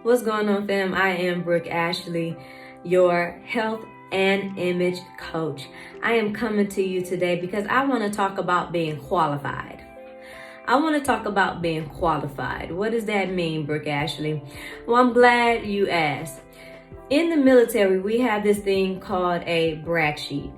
What's going on, fam? I am Brooke Ashley, your health and image coach. I am coming to you today because I want to talk about being qualified. What does that mean, Brooke Ashley? Well, I'm glad you asked. In the military, we have this thing called a brag sheet.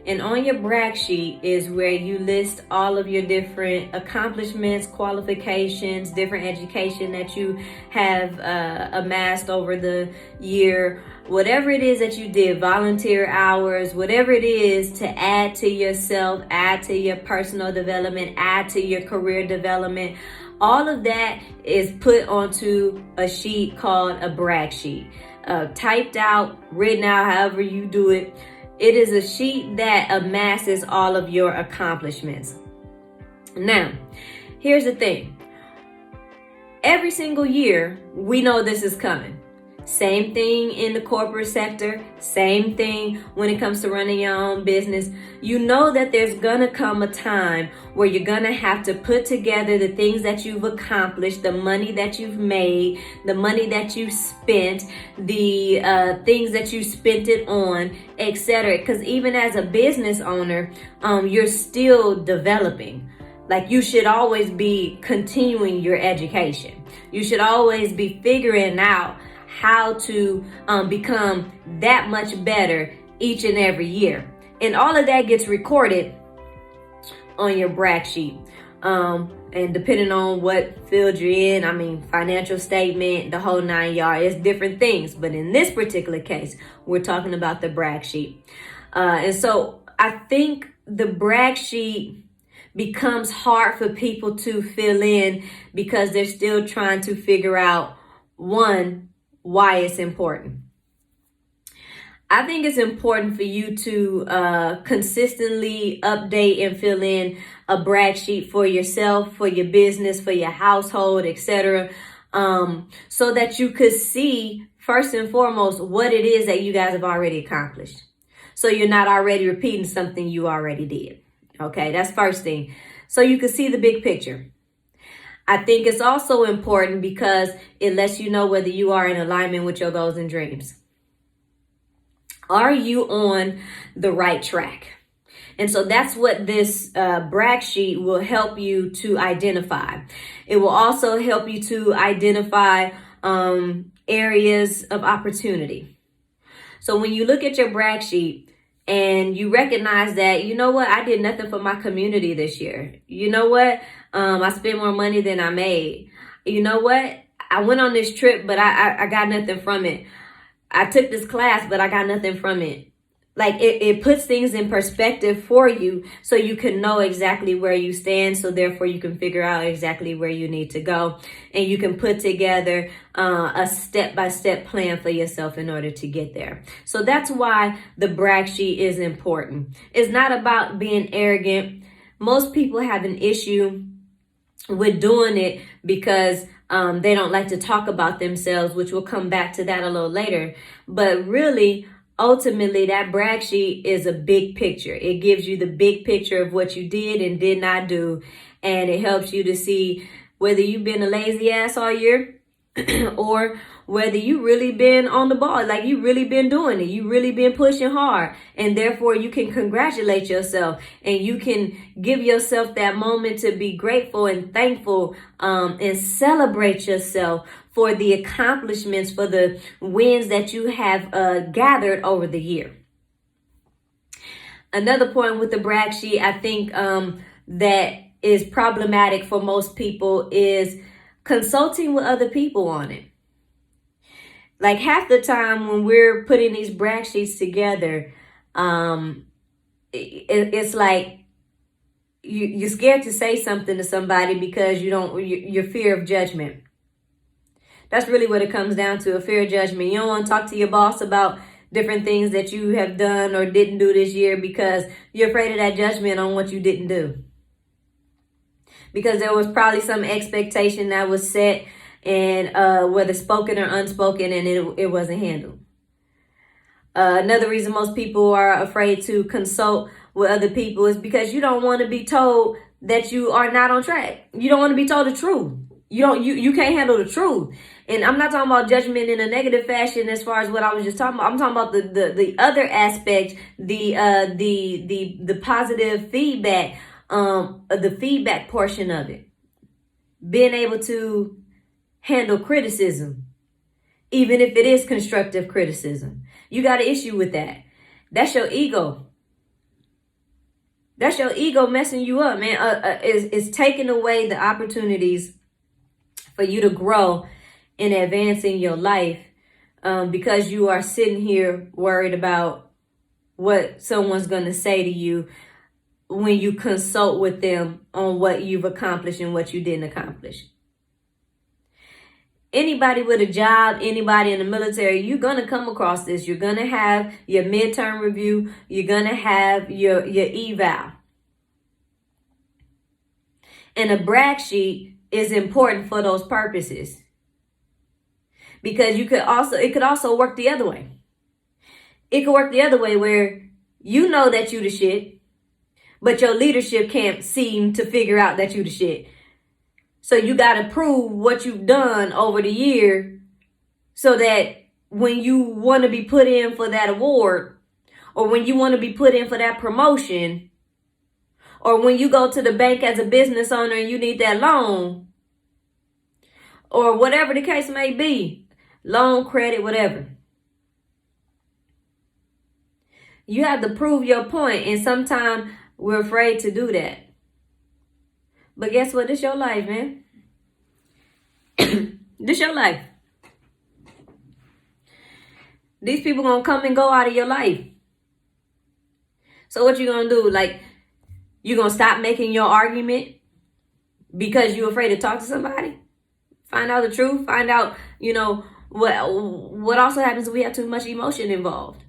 And on your brag sheet is where you list all of your different accomplishments, qualifications, different education that you have amassed over the year, whatever it is that you did, volunteer hours, whatever it is to add to yourself, add to your personal development, add to your career development. All of that is put onto a sheet called a brag sheet. Typed out, written out, however you do it. It is a sheet that amasses all of your accomplishments. Now, here's the thing. Every single year, we know this is coming. Same thing in the corporate sector, same thing when it comes to running your own business. You know that there's gonna come a time where you're gonna have to put together the things that you've accomplished, the money that you've made, the money that you spent, the things that you spent it on, etc. Because even as a business owner, you're still developing. Like, you should always be continuing your education. You should always be figuring out how to become that much better each and every year. And all of that gets recorded on your brag sheet. And depending on what field you're in, financial statement, the whole 9 yards, it's different things. But in this particular case, we're talking about the brag sheet. And so I think the brag sheet becomes hard for people to fill in because they're still trying to figure out, one, why it's important. I think it's important for you to consistently update and fill in a brag sheet for yourself, for your business, for your household, etc. So that you could see, first and foremost, what it is that you guys have already accomplished. So you're not already repeating something you already did. Okay, that's first thing. So you can see the big picture. I think it's also important because it lets you know whether you are in alignment with your goals and dreams. Are you on the right track? And so that's what this brag sheet will help you to identify. It will also help you to identify areas of opportunity. So when you look at your brag sheet, and you recognize that, you know what, I did nothing for my community this year. You know what, I spent more money than I made. You know what, I went on this trip, but I got nothing from it. I took this class, but I got nothing from it. Like, it puts things in perspective for you so you can know exactly where you stand. So therefore you can figure out exactly where you need to go. And you can put together a step-by-step plan for yourself in order to get there. So that's why the brag sheet is important. It's not about being arrogant. Most people have an issue with doing it because they don't like to talk about themselves, which we'll come back to that a little later. But really, ultimately, that brag sheet is a big picture. It gives you the big picture of what you did and did not do. And it helps you to see whether you've been a lazy ass all year or whether you really been on the ball, like you really been doing it. You really been pushing hard. And therefore, you can congratulate yourself and you can give yourself that moment to be grateful and thankful and celebrate yourself for the accomplishments, for the wins that you have gathered over the year. Another point with the brag sheet, I think that is problematic for most people is consulting with other people on it. Like, half the time when we're putting these brag sheets together, it's like you're scared to say something to somebody because your fear of judgment. That's really what it comes down to, a fear of judgment. You don't want to talk to your boss about different things that you have done or didn't do this year because you're afraid of that judgment on what you didn't do. Because there was probably some expectation that was set, and whether spoken or unspoken, and it wasn't handled. Another reason most people are afraid to consult with other people is because you don't want to be told that you are not on track. You don't want to be told the truth. You can't handle the truth. And I'm not talking about judgment in a negative fashion as far as what I was just talking about. I'm talking about the other aspect, the positive feedback, the feedback portion of it. Being able to handle criticism, even if it is constructive criticism. You got an issue with that. That's your ego. That's your ego messing you up, man. Is taking away the opportunities for you to grow and advance in your life, because you are sitting here worried about what someone's going to say to you when you consult with them on what you've accomplished and what you didn't accomplish. Anybody with a job, anybody in the military, you're going to come across this. You're going to have your midterm review. You're going to have your eval. And a brag sheet is important for those purposes. Because it could also work the other way. It could work the other way where you know that you the shit, but your leadership can't seem to figure out that you the shit. So you got to prove what you've done over the year so that when you want to be put in for that award, or when you want to be put in for that promotion, or when you go to the bank as a business owner and you need that loan, or whatever the case may be, loan, credit, whatever. You have to prove your point, and sometimes we're afraid to do that. But guess what? This your life, man. This your life. These people gonna come and go out of your life. So what you gonna do? Like, you gonna stop making your argument because you're afraid to talk to somebody? Find out the truth. Find out, what also happens is we have too much emotion involved.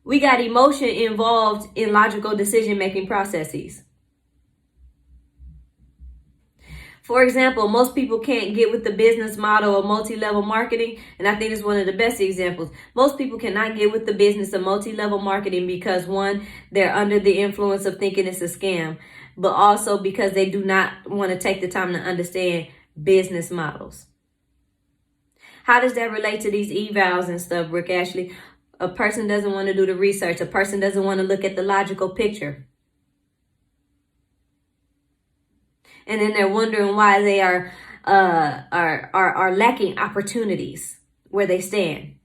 We got emotion involved in logical decision-making processes. For example, most people can't get with the business model of multi-level marketing, and I think it's one of the best examples. Most people cannot get with the business of multi-level marketing because, one, they're under the influence of thinking it's a scam, but also because they do not want to take the time to understand business models. How does that relate to these evals and stuff, Rick Ashley? A person doesn't want to do the research. A person doesn't want to look at the logical picture. And then they're wondering why they are lacking opportunities where they stand.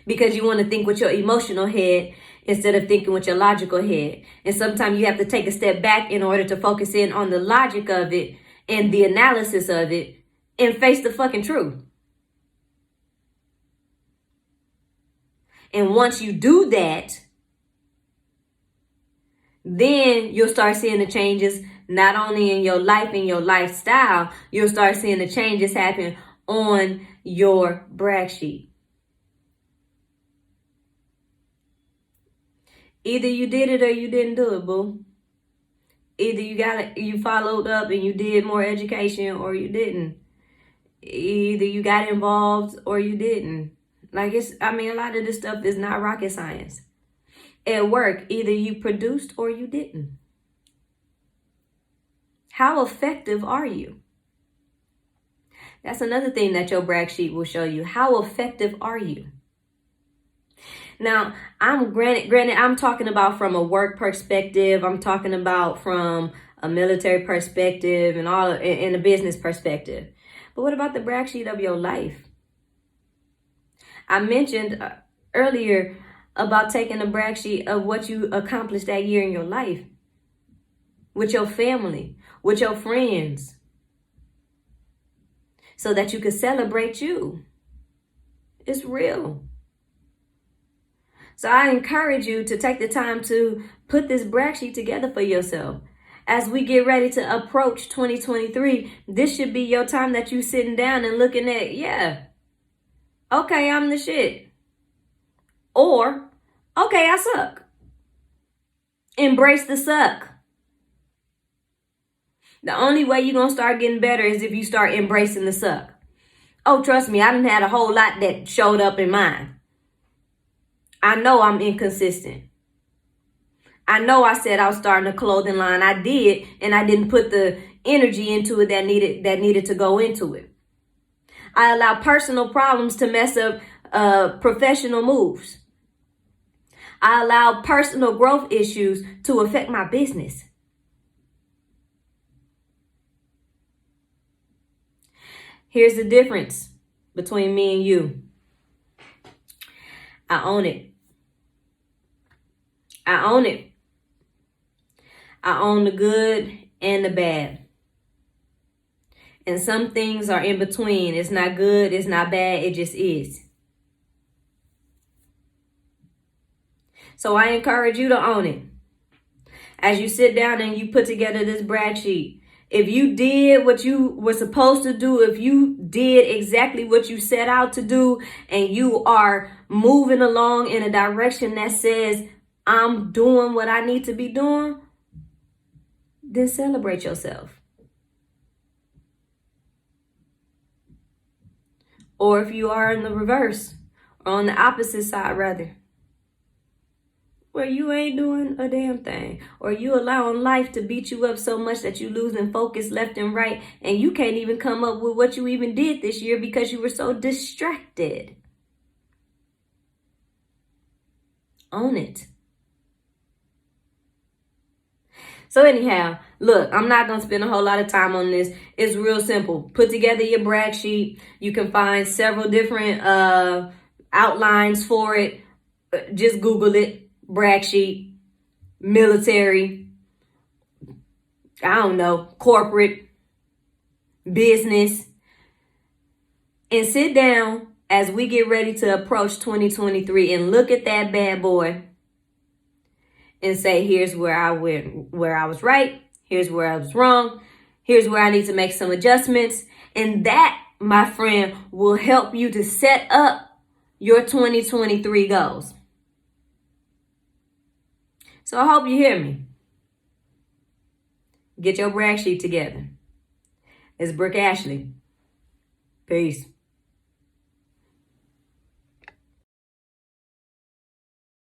Because you want to think with your emotional head instead of thinking with your logical head. And sometimes you have to take a step back in order to focus in on the logic of it and the analysis of it and face the fucking truth. And once you do that, then you'll start seeing the changes not only in your life and your lifestyle, you'll start seeing the changes happen on your brag sheet. Either you did it or you didn't do it, boo. Either you followed up and you did more education or you didn't. Either you got involved or you didn't. A lot of this stuff is not rocket science. At work, either you produced or you didn't. How effective are you? That's another thing that your brag sheet will show you. How effective are you? Now, granted, I'm talking about from a work perspective. I'm talking about from a military perspective and all in a business perspective. But what about the brag sheet of your life? I mentioned earlier about taking a brag sheet of what you accomplished that year in your life. With your family, with your friends. So that you can celebrate you. It's real. So I encourage you to take the time to put this brag sheet together for yourself. As we get ready to approach 2023, this should be your time that you sitting down and looking at, okay, I'm the shit. Or, okay, I suck. Embrace the suck. The only way you're going to start getting better is if you start embracing the suck. Oh, trust me, I done had a whole lot that showed up in mine. I know I'm inconsistent. I know I said I was starting a clothing line. I did, and I didn't put the energy into it that needed to go into it. I allow personal problems to mess up professional moves. I allow personal growth issues to affect my business. Here's the difference between me and you. I own it. I own it. I own the good and the bad. And some things are in between. It's not good, it's not bad, it just is. So I encourage you to own it. As you sit down and you put together this brag sheet, if you did what you were supposed to do, if you did exactly what you set out to do, and you are moving along in a direction that says, I'm doing what I need to be doing, then celebrate yourself. Or if you are in the reverse, or on the opposite side rather, where you ain't doing a damn thing, or you allowing life to beat you up so much that you losing focus left and right, and you can't even come up with what you even did this year because you were so distracted. Own it. So anyhow, look, I'm not going to spend a whole lot of time on this. It's real simple. Put together your brag sheet. You can find several different outlines for it. Just Google it. Brag sheet, military, I don't know, corporate, business. And sit down as we get ready to approach 2023 and look at that bad boy and say, here's where I went, where I was right. Here's where I was wrong. Here's where I need to make some adjustments. And that, my friend, will help you to set up your 2023 goals. So I hope you hear me. Get your brag sheet together. It's Brooke Ashley. Peace.